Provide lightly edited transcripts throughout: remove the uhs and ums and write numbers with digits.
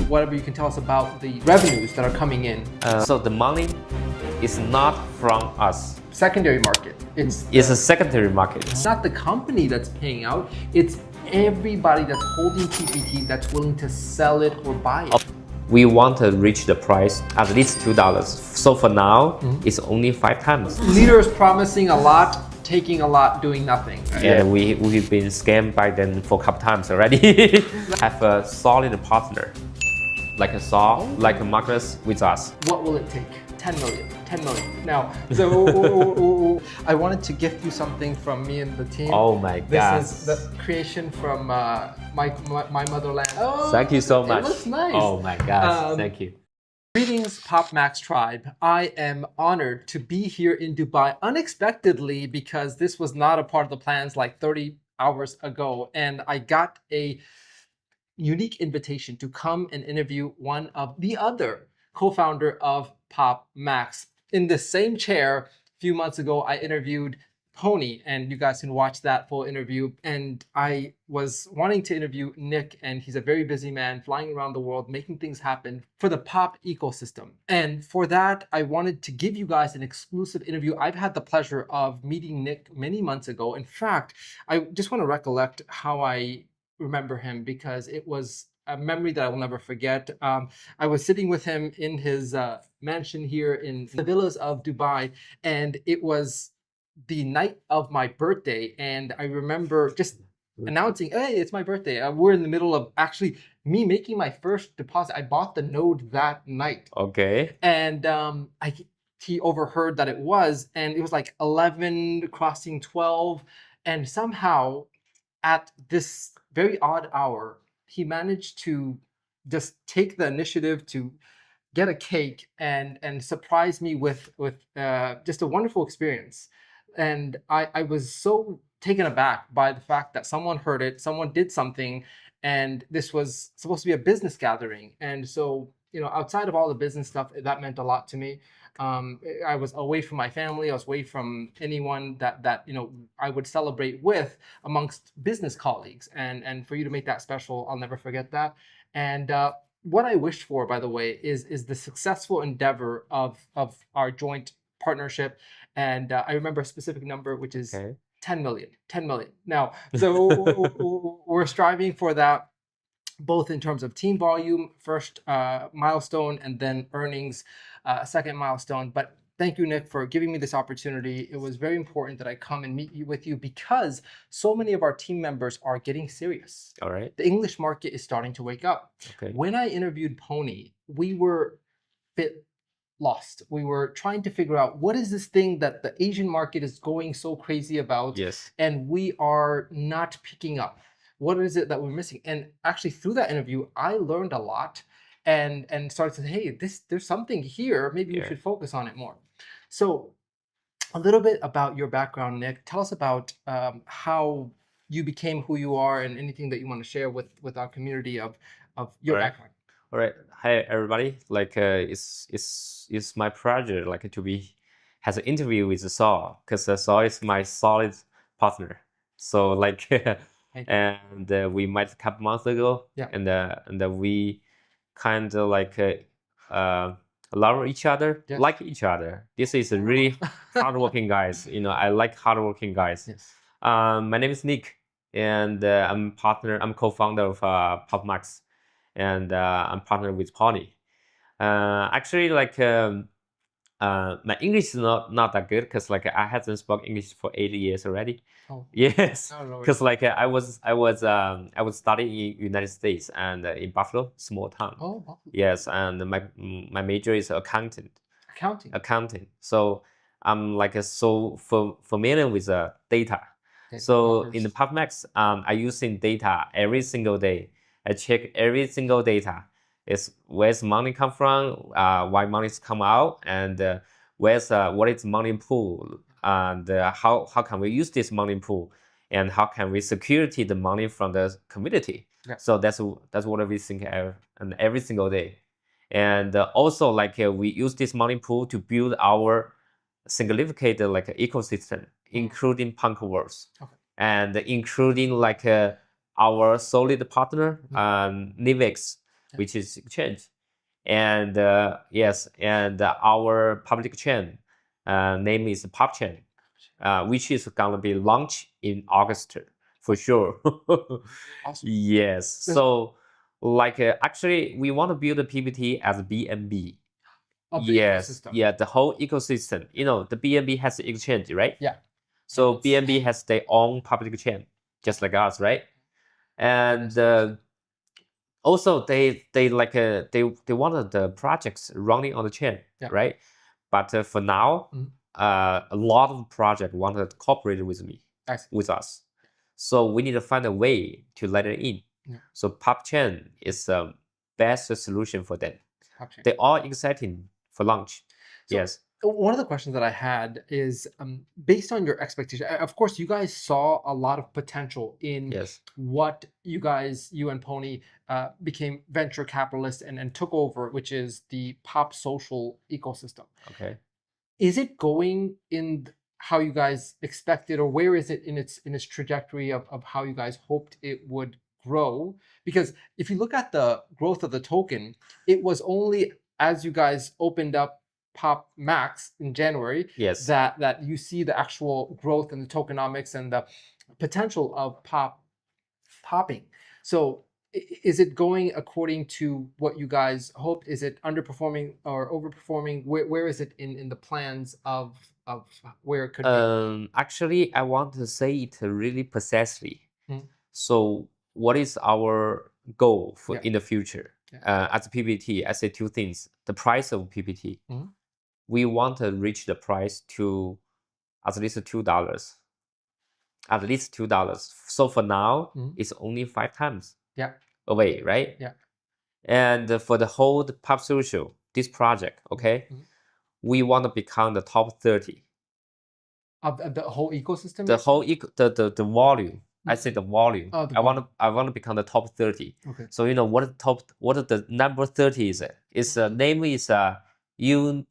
Whatever you can tell us about the revenues that are coming in. So the money is not from us. Secondary market. It's a secondary market. It's not the company that's paying out. It's everybody that's holding TPT that's willing to sell it or buy it. We want to reach the price at least $2. So for now, it's only 5 times. Leaders promising a lot, taking a lot, doing nothing. And we've been scammed by them for a couple times already. Have a solid partner, like a Saul, like a Marcus with us. What will it take? 10 million. 10 million. Now, so I wanted to gift you something from me and the team. Oh my God. This is the creation from my motherland. Oh, Thank you so much. It looks nice. Oh my gosh, thank you. Greetings, PopMax tribe. I am honored to be here in Dubai unexpectedly because this was not a part of the plans like 30 hours ago. And I got a unique invitation to come and interview one of the other co-founder of PopMax. In the same chair, a few months ago, I interviewed Pony, and you guys can watch that full interview. And I was wanting to interview Nick, and he's a very busy man flying around the world, making things happen for the pop ecosystem. And for that, I wanted to give you guys an exclusive interview. I've had the pleasure of meeting Nick many months ago. In fact, I just want to recollect how I remember him because it was a memory that I will never forget. I was sitting with him in his mansion here in the villas of Dubai, and it was the night of my birthday. And I remember just announcing, hey, it's my birthday. We're in the middle of actually me making my first deposit. I bought the node that night. Okay. And he overheard that it was, and it was like 11 crossing 12. And somehow at this very odd hour, he managed to just take the initiative to get a cake and surprise me with just a wonderful experience. And I was so taken aback by the fact that someone heard it, someone did something, and this was supposed to be a business gathering. And so, you know, outside of all the business stuff, that meant a lot to me. I was away from my family. I was away from anyone that you know I would celebrate with amongst business colleagues. And for you to make that special, I'll never forget that. And what I wished for, by the way, is the successful endeavor of our joint partnership. And I remember a specific number, which is 10 million. 10 million. Now, so we're striving for that, both in terms of team volume, first milestone, and then earnings, second milestone. But thank you, Nick, for giving me this opportunity. It was very important that I come and meet you with you because so many of our team members are getting serious. All right. The English market is starting to wake up. Okay. When I interviewed Pony, we were a bit lost. We were trying to figure out what is this thing that the Asian market is going so crazy about, Yes. and we are not picking up. What is it that we're missing? And actually, through that interview, I learned a lot and started to say, hey, there's something here. Maybe we should focus on it more. So a little bit about your background, Nick. Tell us about how you became who you are and anything that you want to share with our community of your background. All right. Hi, everybody. Like, it's my pleasure, like, to be has an interview with Saul, because Saul is my solid partner. So, like, and we met a couple months ago, and we kind of like love each other, like each other. This is a really hardworking guys. You know, I like hardworking guys. Yes. My name is Nick, and I'm co-founder of PopMax. And I'm partnered with Pony. Actually, like my English is not that good because like I hadn't spoken English for 8 years already. Oh. Yes, because like I was studying in United States and in Buffalo, small town. Oh, Buffalo. Yes, and my major is accounting. So I'm like so familiar with data. So in the PopMax, I using data every single day. I check every single data. It's where's money come from, why money's come out, and what is money pool, and how can we use this money pool, and how can we security the money from the community. So that's what we think every single day. And also like we use this money pool to build our significant like ecosystem, including Punkerverse, and including like our solid partner, Nivix, which is exchange. And yes, and our public chain name is PopChain, which is gonna be launched in August for sure. Awesome. Yes. So like actually we want to build a PPT as BNB. Of the Yes, ecosystem. yeah, the whole ecosystem. You know, the BNB has the exchange, right? Yeah. So BNB has their own public chain, just like us, right? And also they like they wanted the projects running on the chain, right? But for now, a lot of projects wanted to cooperate with me, with us. So we need to find a way to let it in. So PopChain is the best solution for them. They are exciting for launch. So, yes. One of the questions that I had is based on your expectation. Of course, you guys saw a lot of potential in what you and Pony became venture capitalists and took over, which is the Pop Social ecosystem. Okay. Is it going in how you guys expected, or where is it in its trajectory of how you guys hoped it would grow? Because if you look at the growth of the token, it was only as you guys opened up Pop Max in January that you see the actual growth in the tokenomics and the potential of popping. So is it going according to what you guys hoped? Is it underperforming or overperforming? Where is it in the plans of where it could be? Actually, I want to say it really precisely. So what is our goal for in the future? As a PPT, I say two things. The price of PPT. We want to reach the price to at least $2. At least $2. So for now, it's only 5 times away, right? Yeah. And for the whole Pop Social, this project, okay, we want to become the top 30 of the whole ecosystem. The whole the volume. I say the volume. Oh, the I want to become the top 30. Okay. So you know what the number 30 is? Its name is Uniswap.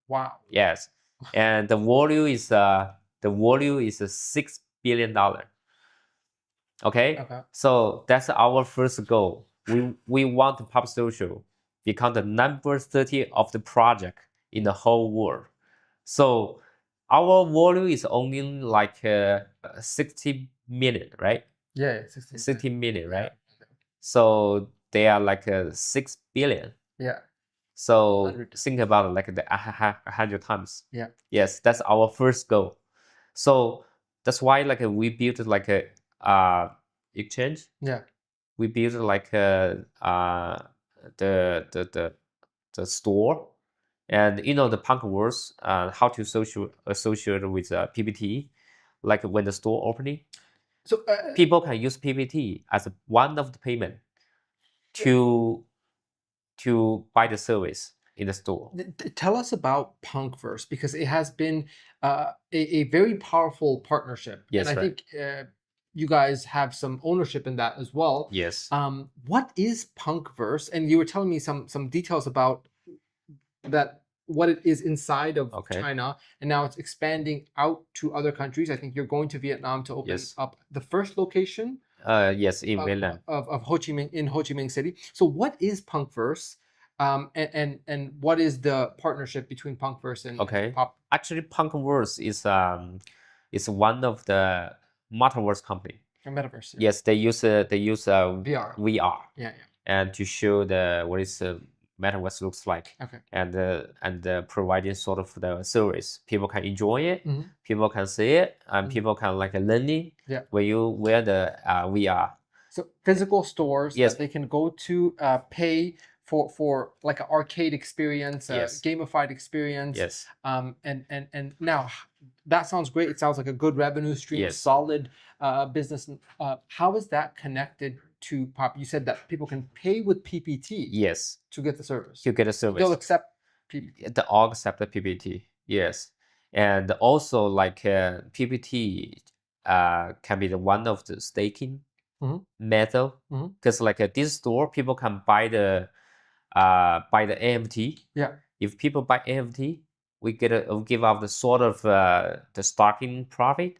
Wow. Yes, and the volume is $6 billion. Okay. So that's our first goal. We want Pop Social become the number 30 of the project in the whole world. So our volume is only like 60 million, right? Yeah, 60 million, right? So they are like 6 billion. Yeah. So 100. think about it like the 100 times. Yeah. Yes, that's our first goal. So that's why like we built like a exchange. Yeah. We built like the store, and you know the Punkverse, how to associate with PPT, like when the store opening. So people can use PPT as one of the payment to buy the service in the store. Tell us about Punkverse, because it has been a very powerful partnership. Yes, and I think you guys have some ownership in that as well. Yes. What is Punkverse? And you were telling me some details about that, what it is inside of China, and now it's expanding out to other countries. I think you're going to Vietnam to open up the first location. Yes, in mainland of Ho Chi Minh, in Ho Chi Minh City. So what is Punkverse? And what is the partnership between Punkverse and Pop? Actually, Punkverse is one of the metaverse company. Metaverse. Yeah. Yes, they use VR. VR. Yeah. And to show the what is metaverse looks like. Okay. And providing sort of the service. People can enjoy it. People can see it, and people can like learn it. Yeah. When you wear the VR. So physical stores that they can go to, pay for like an arcade experience, a gamified experience. Yes. And now that sounds great. It sounds like a good revenue stream, solid business. How is that connected to Pop? You said that people can pay with PPT. Yes. To get the service. To get a service. They'll accept PPT. They all accept the PPT. Yes. And also like PPT can be the one of the staking method, because like this store people can buy the AMT. Yeah. If people buy AMT, we give out the sort of the starting profit,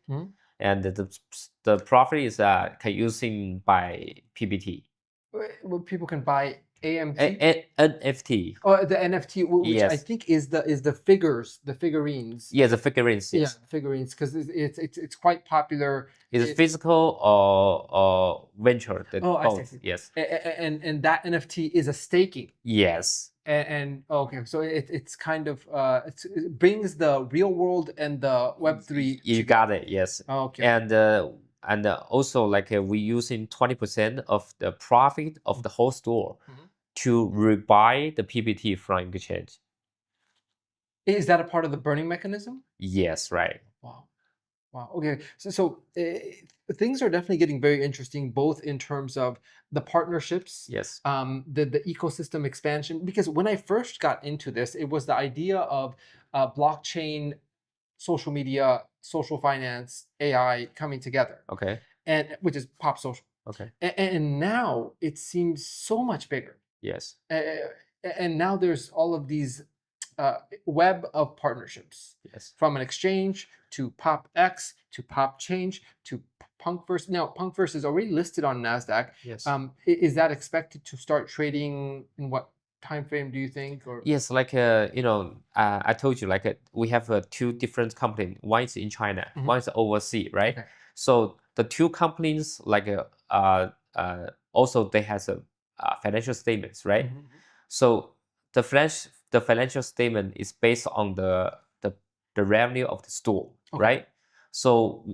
and the profit is using by PPT. where people can buy AMT. NFT. Oh, the NFT, which I Yes. think is the figures, the figurines. Yeah, the figurines. Yeah, Yes. figurines, because it's quite popular. Is it It- physical or venture? Oh, I see, I Both. see. Yes. And that NFT is a staking. Yes. And okay, so it's kind of it brings the real world and the Web3. You got it. Yes. Okay. And also like we using 20% of the profit of the whole store to rebuy the PPT from exchange. Is that a part of the burning mechanism? Yes, right. Wow. Wow. Okay. So things are definitely getting very interesting, both in terms of the partnerships, Yes. the ecosystem expansion. Because when I first got into this, it was the idea of blockchain, social media, social finance, AI coming together, Okay. and which is Pop Social. Okay. And now it seems so much bigger. Yes. And now there's all of these web of partnerships. Yes. From an exchange to PopX to PopChange to Punkverse. Now, Punkverse is already listed on NASDAQ. Yes. Is that expected to start trading in what time frame do you think? Or yes, like I told you, like we have two different companies. One is in China, one is overseas, right? Okay. So the two companies, like also they has a financial statements, right? So the financial statement is based on the revenue of the store, right? So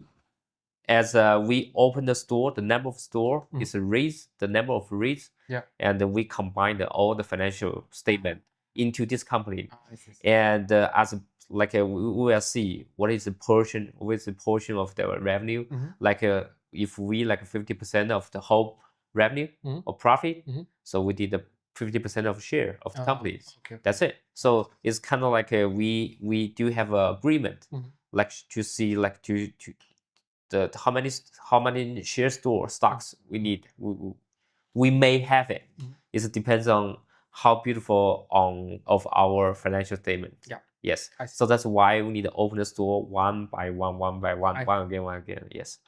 as we open the store, the number of store is raised, the number of raised, and then we combine all the financial statement into this company, and as like we will see what is the portion, of the revenue. Like if we like 50% of the whole revenue or profit, so we did the 50% of share of the companies. That's it. So it's kind of like we do have an agreement, like to see like to the how many share store stocks we need. We may have it. It depends on how beautiful of our financial statement. Yeah. Yes. So that's why we need to open the store one by one, one again. Yes.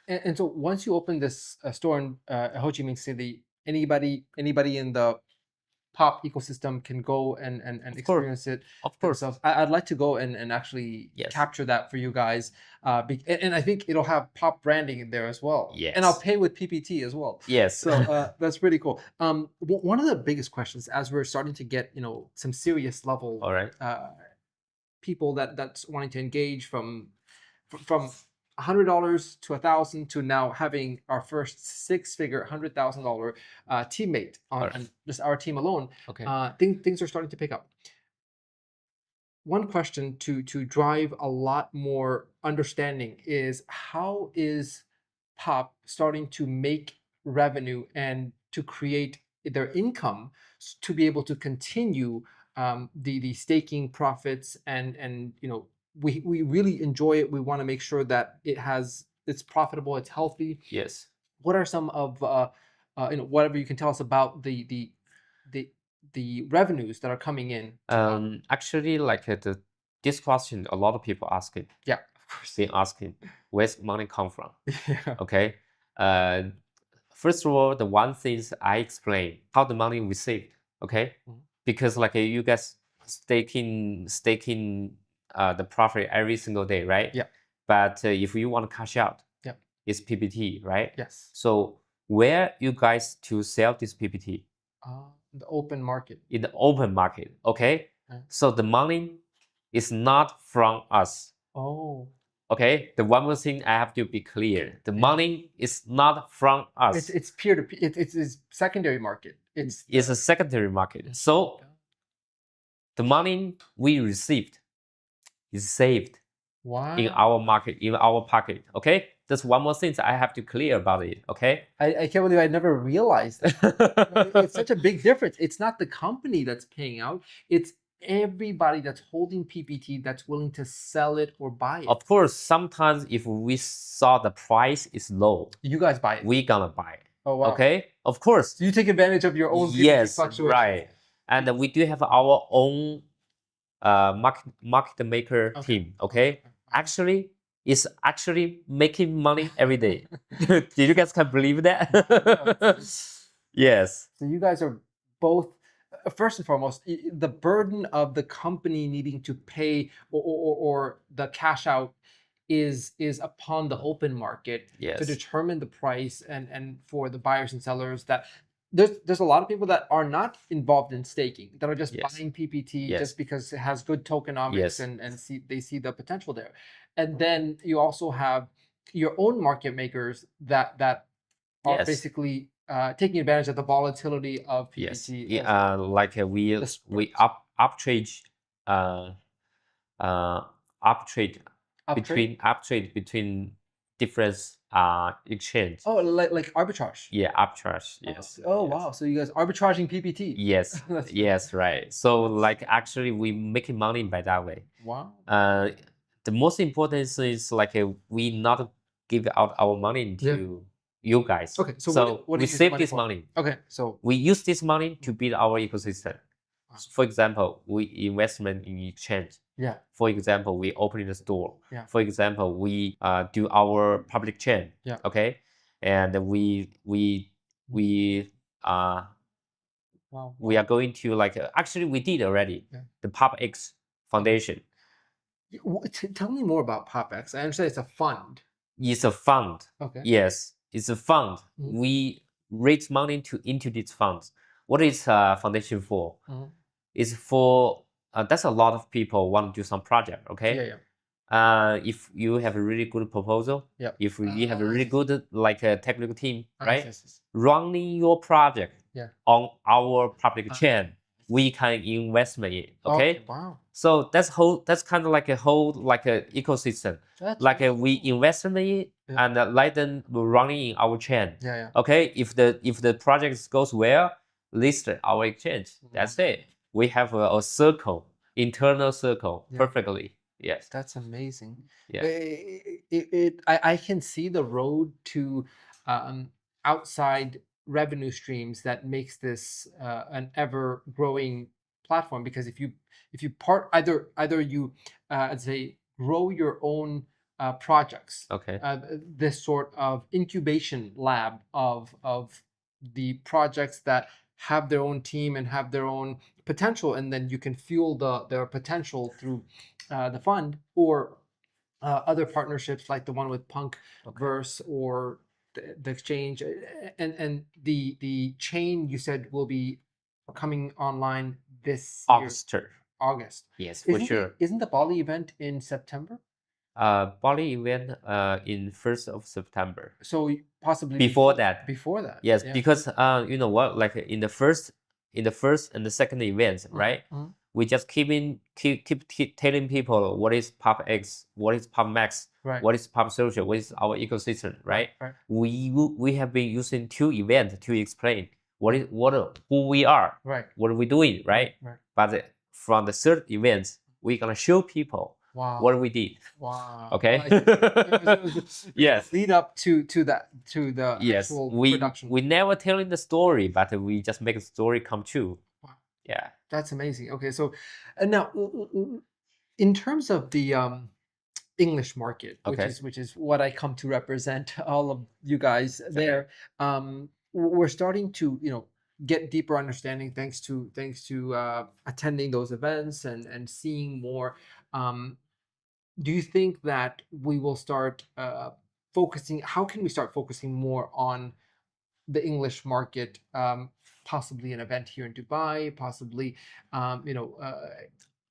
And so once you open this store in Ho Chi Minh City, anybody in the Pop ecosystem can go and experience it. Of course. I'd like to go and actually capture that for you guys. And I think it'll have Pop branding in there as well. Yes. And I'll pay with PPT as well. Yes. So that's pretty cool. One of the biggest questions as we're starting to get, some serious level people that's wanting to engage from $100 to $1,000 to now having our first six-figure $100,000 teammate on just our team alone. Okay. Things are starting to pick up. One question to drive a lot more understanding is, how is Pop starting to make revenue and to create their income to be able to continue the staking profits and we really enjoy it. We want to make sure that it's profitable, it's healthy. Yes. What are some of whatever you can tell us about the revenues that are coming in? Actually, like this question, a lot of people asking. Yeah, of course. Been asking, where's money come from? Yeah. Okay. First of all, the one thing I explain how the money we saved. Okay. Because like you guys staking the profit every single day, right? Yeah. But if you want to cash out, it's PPT, right? Yes. So where you guys to sell this PPT? The open market. In the open market, okay? So the money is not from us. Oh. Okay, the one more thing I have to be clear: the money is not from us. It's peer to peer. It's secondary market. It's a secondary market. So the money we received is saved in our market, in our pocket. Okay, that's one more thing that I have to clear about it. Okay, I can't believe I never realized that. It's such a big difference. It's not the company that's paying out. It's everybody that's holding PPT that's willing to sell it or buy it. Of course, sometimes if we saw the price is low, you guys buy it. We gonna buy it. Oh wow. Okay, of course. So you take advantage of your own PPT fluctuation. Right. And we do have our own market maker team. Okay, actually, it's actually making money every day. Did you guys can believe that? Yes. So you guys are both, first and foremost, the burden of the company needing to pay or the cash out is upon the open market to Yes. determine the price, and for the buyers and sellers, that there's a lot of people that are not involved in staking, that are just Yes. buying PPT Yes. just because it has good tokenomics Yes. and they see the potential there. And then you also have your own market makers that are Yes. basically taking advantage of the volatility of Yes. PPT. Yeah, like we spreads. uptrade uptrade Uptrade? uptrade between different exchange. Oh, like arbitrage. Yeah, arbitrage. Yes. Oh, yes. wow. So you guys arbitraging PPT. Yes. That's Yes. Right. So like actually we making money by that way. Wow. The most important is like we not give out our money to you guys. Okay. So what do we you use save money this for? money. Okay. So We use this money to build our ecosystem. Wow. For example, we investment in exchange. yeah. For example, we open the store. Yeah. For example, we do our public chain. Yeah. Okay, and Wow. we are going to like actually we did already Yeah. the PopX Foundation. Tell me more about PopX. I understand it's a fund. It's a fund. Okay. Yes, it's a fund. Mhm. We raise money into these funds. What is foundation for? Mhm. It's for that's a lot of people want to do some project. Okay. Yeah. If you have a really good proposal, Yeah. if you have a really good like a technical team, right? Yes. Running your project Yeah. on our public chain, we can investment in. Okay. Wow. So that's kind of like a whole like a ecosystem. Like we investment in it Yeah. and let them running in our chain. Yeah. Okay. If the project goes well, list our exchange. That's it. We have a circle, internal circle, Yeah. perfectly. Yes. That's amazing. Yeah. I can see the road to outside revenue streams that makes this an ever growing platform, because if you either you let's say grow your own projects, Okay. this sort of incubation lab of the projects that have their own team and have their own potential, and then you can fuel their potential through the fund, or other partnerships like the one with Punkverse or the exchange, and the chain you said will be coming online this year. August. Yes, for sure. Isn't the Bali event in September? Bali event in 1st of September. So possibly before that. Before that. Yes, Yeah. because you know what, like in the first and the second events, right? Mhm. We just keep telling people what is PopX, what is PopMax, Right. what is PopSocial, what is our ecosystem, right? Right. We have been using 2 events to explain who we are, Right. what are we doing, right? Right. But from the third event, we're gonna show people Wow. what we did. Wow. Okay. Yes. Lead up to the Yes. actual We production. never telling the story, but we just make the story come true. Wow. Yeah. That's amazing. Okay, so now in terms of the English market, Okay. which is what I come to represent all of you guys there, we're starting to get deeper understanding thanks to attending those events and seeing more. Do you think that we will start focusing? How can we start focusing more on the English market? Possibly an event here in Dubai, possibly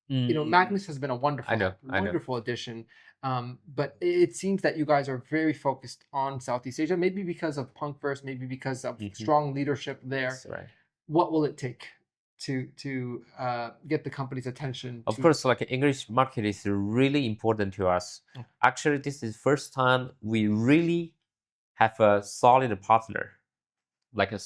Magnus has been a wonderful wonderful addition, but it seems that you guys are very focused on Southeast Asia, maybe because of Punkverse, maybe because of strong leadership there. That's right. What will it take to get the company's attention? Of course, like English market is really important to us. Actually, this is first time we really have a solid partner, like a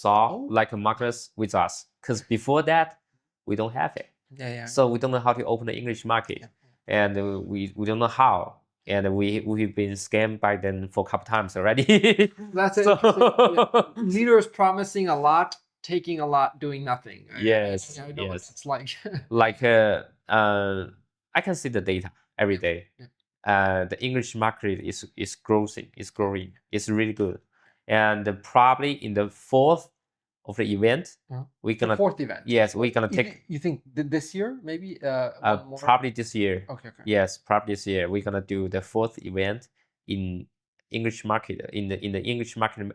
like a Magnus with us. Because before that, we don't have it. Yeah. So we don't know how to open the English market, and we don't know how. And we've been scammed by them for a couple times already. That's interesting. Leaders promising a lot, taking a lot, doing nothing. Yes. I know what it's like. Like I can see the data every day. The English market is growing. It's really good, and probably in the fourth of the event. We're The gonna fourth event. yes, we're gonna take You think this year maybe one more? probably this year. Okay. Yes, probably this year we're gonna do the fourth event in English market in the English market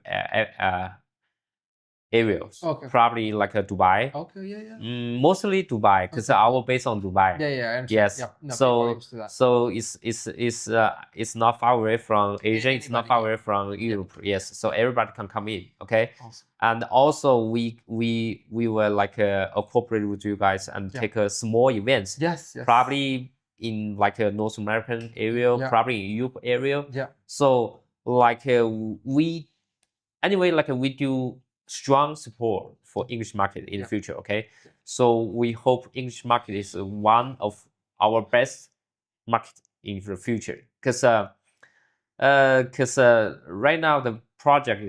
areas. Okay. Probably like Dubai. Okay, yeah. Mostly Dubai, because our base on Dubai. Yeah, I understand. Yes. Yeah, no, people are So used to that. so it's not far away from Asia. It's not far away from Europe. Yes. So everybody can come in. Okay. Awesome. And also we were like cooperate with you guys and take a small events. Yes. Probably in like a North American area, probably in Europe area. Yeah. So like we do strong support for English market in the future. Okay. So we hope English market is one of our best market in the future. Because right now the project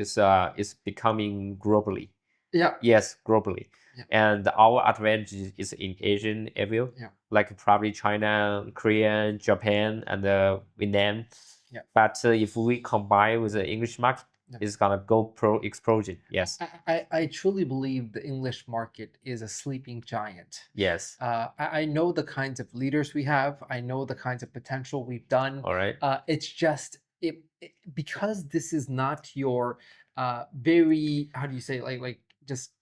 is becoming globally. Yeah. Yes, globally. Yeah. And our advantage is in Asian area. Yeah. Like probably China, Korea, Japan, and Vietnam. Yeah. But if we combine with the English market, it's gonna go explosion. Yes. I truly believe the English market is a sleeping giant. Yes. I know the kinds of leaders we have. I know the kinds of potential we've done. All right. It's just because this is not your very, how do you say, like just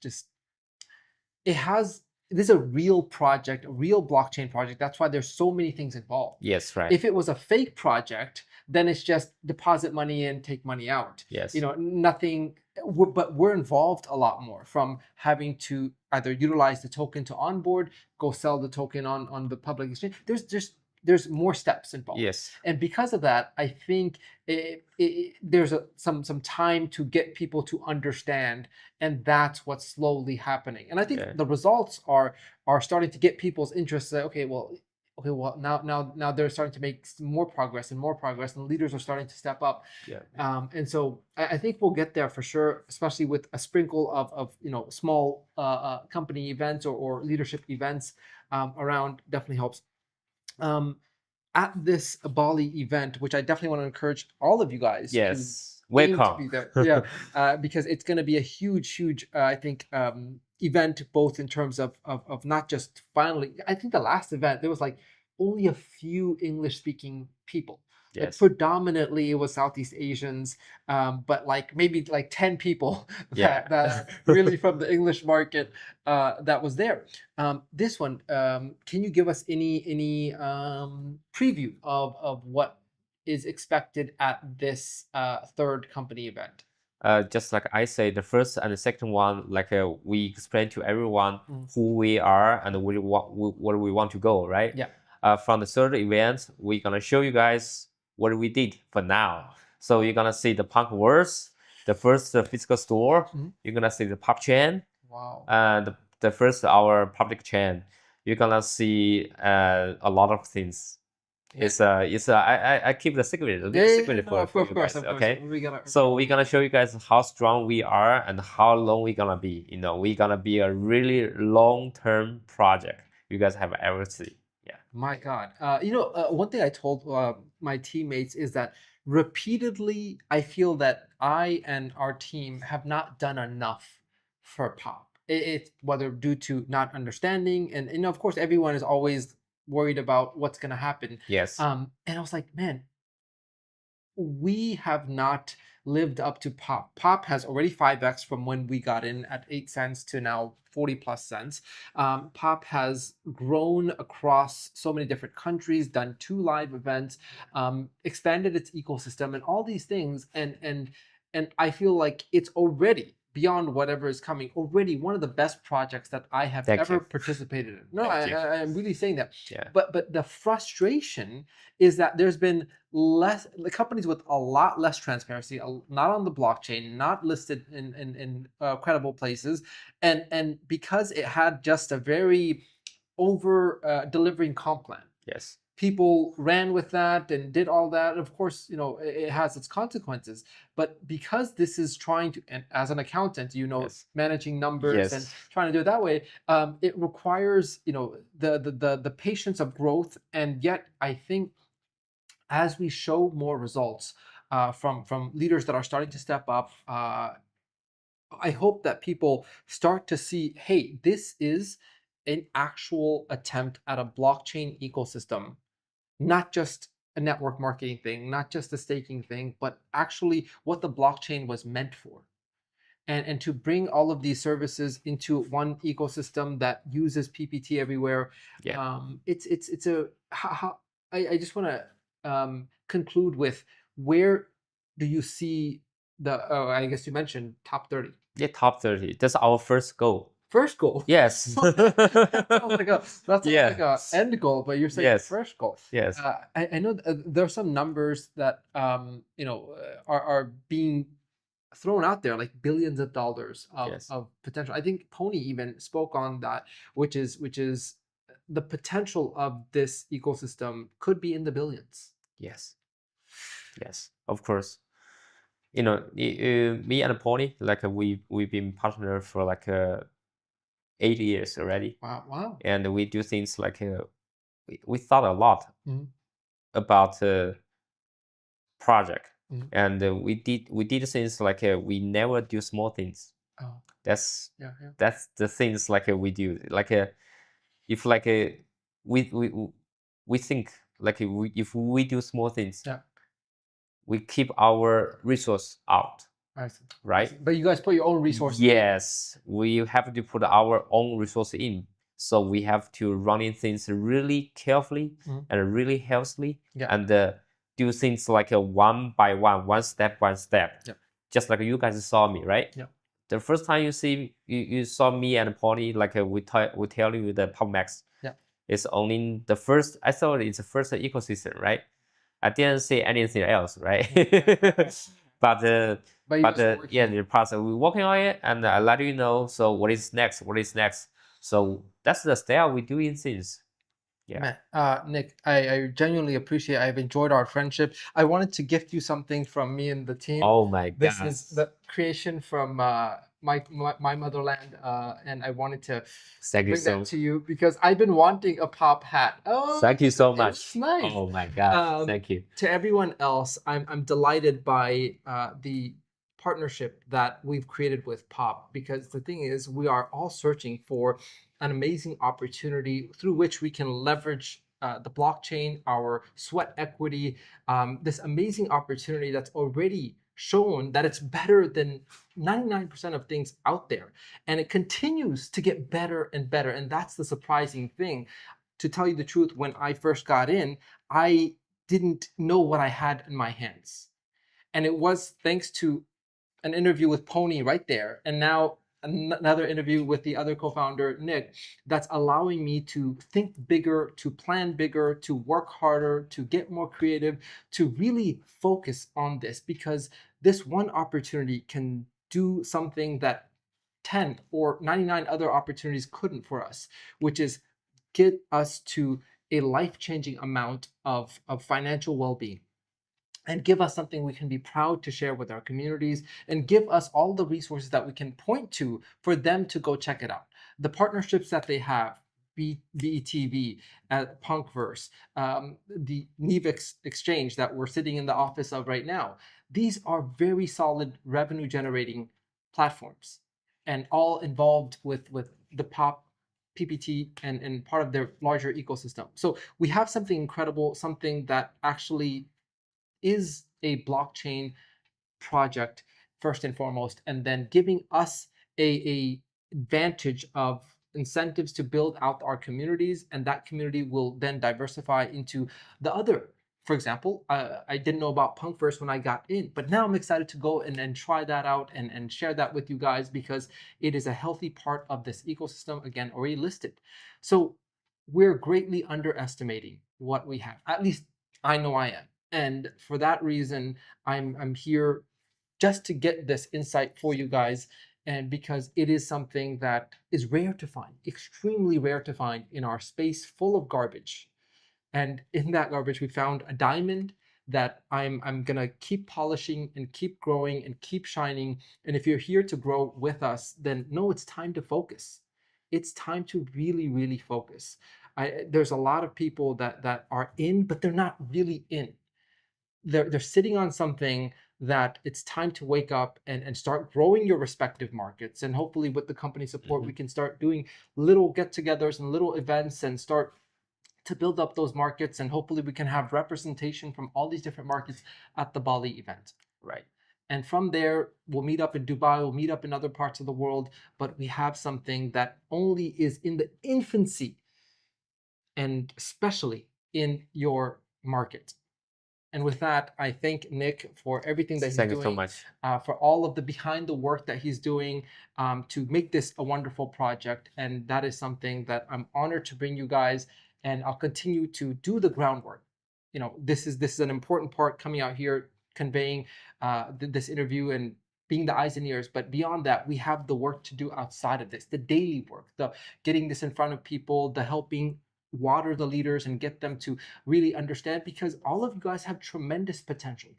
it has, this is a real project, a real blockchain project. That's why there's so many things involved. Yes, right. If it was a fake project, then it's just deposit money in, take money out. Yes. Nothing, but we're involved a lot more, from having to either utilize the token to onboard, go sell the token on the public exchange. There's more steps involved. Yes. And because of that, I think there's some time to get people to understand, and that's what's slowly happening. And I think the results are starting to get people's interest. Okay, well, now they're starting to make more progress, and leaders are starting to step up. Yeah. And so I think we'll get there for sure, especially with a sprinkle of small company events or leadership events around. Definitely helps. At this Bali event, which I definitely want to encourage all of you guys welcome to be there. Because it's going to be a huge I think event, both in terms of not just finally, I think the last event there was like only a few English speaking people. Yes. Predominantly it was Southeast Asians, but like maybe like 10 people that are really from the English market that was there. This one, can you give us any preview of what is expected at this third company event? Just like I say, the first and the second one, like we explain to everyone who we are and where we want to go, right? Yeah. From the third event, we're gonna show you guys what we did for now. So you're gonna see the Punkverse, the first physical store. You're gonna see the pub chain. Wow. And the first our public chain. You're gonna see a lot of things. Yeah. I keep the secret. For you guys, okay. So we're gonna show you guys how strong we are and how long we're gonna be. We're gonna be a really long-term project you guys have ever seen. Yeah. My God. One thing I told my teammates is that repeatedly I feel that I and our team have not done enough for POP. It's whether due to not understanding, and of course everyone is always worried about what's going to happen. Yes. And I was like, man, we have not lived up to POP. POP has already 5x from when we got in at 8 cents to now 40 plus cents. POP has grown across so many different countries, done 2 live events, expanded its ecosystem, and all these things. And I feel like it's already, beyond whatever is coming, already one of the best projects that I have ever participated in. No, I'm really saying that. Yeah. But the frustration is that there's been the companies with a lot less transparency, not on the blockchain, not listed in credible places, and because it had just a very over delivering comp plan. Yes. People ran with that and did all that. Of course, it has its consequences. But because this is trying to, and as an accountant, managing numbers and trying to do it that way, it requires, the patience of growth. And yet, I think as we show more results from leaders that are starting to step up, I hope that people start to see, hey, this is an actual attempt at a blockchain ecosystem, not just a network marketing thing, not just a staking thing, but actually what the blockchain was meant for. And to bring all of these services into one ecosystem that uses PPT everywhere, Yeah. it's a how I just want to conclude with, where do you see the I guess you mentioned top 30. Yeah, top 30. That's our first goal. First goal. Yes. That sounds like Yeah. a end goal, but you're saying Yes. first goal. Yes. I know there are some numbers that are being thrown out there, like billions of dollars Yes. of potential. I think Pony even spoke on that, which is the potential of this ecosystem could be in the billions. Yes. Yes. Of course. You know, me and Pony, like we've been partner for like 8 years already, Wow, wow. and we do things like we thought a lot Mhm. about project, Mhm. and we did things like we never do small things. Oh, That's yeah, yeah. that's the things like we do. Like if like we we we think like if we do small things, Yeah. we keep our resource out, I see. I right? see. But you guys put your own resources. Yes, we have to put our own resource in. So we have to running things really carefully Mhm. and really healthily, Yeah. and do things like a one by one step. Yeah. Just like you guys saw me, right? Yeah. The first time you saw me and Pony, like we tell you the PubMax. Yeah. It's only the first. I thought it's the first ecosystem, right? I didn't say anything else, right? But yeah, the process we're working on it, and I let you know. So what is next? What is next? So that's the style we doing things. Yeah. Man, Nick, I genuinely appreciate. I've enjoyed our friendship. I wanted to gift you something from me and the team. Oh my This God. is the creation from my motherland, and I wanted to Thank you bring so that to you because I've been wanting a pop hat. Oh, Thank you so it much. looks nice. Oh my God. Thank you. To everyone else, I'm delighted by the partnership that we've created with Pop, because the thing is, we are all searching for an amazing opportunity through which we can leverage the blockchain, our sweat equity, this amazing opportunity that's already shown that it's better than 99% of things out there. And it continues to get better and better. And that's the surprising thing. To tell you the truth, when I first got in, I didn't know what I had in my hands. And it was thanks to an interview with Pony right there, and now another interview with the other co-founder, Nick, that's allowing me to think bigger, to plan bigger, to work harder, to get more creative, to really focus on this, because this one opportunity can do something that 10 or 99 other opportunities couldn't for us, which is get us to a life-changing amount of financial well-being, and give us something we can be proud to share with our communities, and give us all the resources that we can point to for them to go check it out. The partnerships that they have, BETV, Punkverse, the Nevix exchange that we're sitting in the office of right now, these are very solid revenue generating platforms, and all involved with the Pop PPT and part of their larger ecosystem. So we have something incredible, something that actually is a blockchain project first and foremost, and then giving us a advantage of incentives to build out our communities, and that community will then diversify into the other. For example, I didn't know about Punk first when I got in, but now I'm excited to go and try that out and share that with you guys, because it is a healthy part of this ecosystem, again, already listed. So we're greatly underestimating what we have. At least I know I am. And for that reason, I'm here just to get this insight for you guys, and because it is something that is rare to find, extremely rare to find in our space full of garbage. And in that garbage, we found a diamond that I'm gonna keep polishing and keep growing and keep shining. And if you're here to grow with us, then no, it's time to focus. It's time to really, really focus. There's a lot of people that are in, but they're not really in. They're sitting on something that it's time to wake up and start growing your respective markets. And hopefully with the company support, we can start doing little get-togethers and little events and start to build up those markets. And hopefully we can have representation from all these different markets at the Bali event. Right. And from there, we'll meet up in Dubai, we'll meet up in other parts of the world, but we have something that only is in the infancy, and especially in your market. And with that, I thank Nick for everything that he's doing. Thank you so much. For all of the behind the work that he's doing to make this a wonderful project. And that is something that I'm honored to bring you guys, and I'll continue to do the groundwork. You know, this is an important part coming out here, conveying this interview and being the eyes and ears. But beyond that, we have the work to do outside of this, the daily work, the getting this in front of people, the helping water the leaders and get them to really understand, because all of you guys have tremendous potential,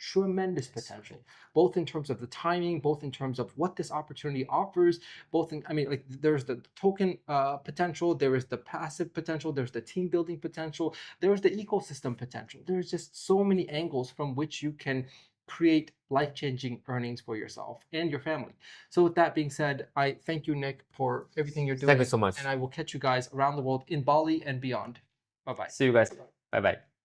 both in terms of the timing, both in terms of what this opportunity offers, both in, I mean, like there's the token potential, there is the passive potential, there's the team building potential, there's the ecosystem potential. There's just so many angles from which you can create life-changing earnings for yourself and your family. So with that being said, I thank you, Nick, for everything you're doing. Thank you so much. And I will catch you guys around the world in Bali and beyond. Bye-bye. See you guys. Bye-bye.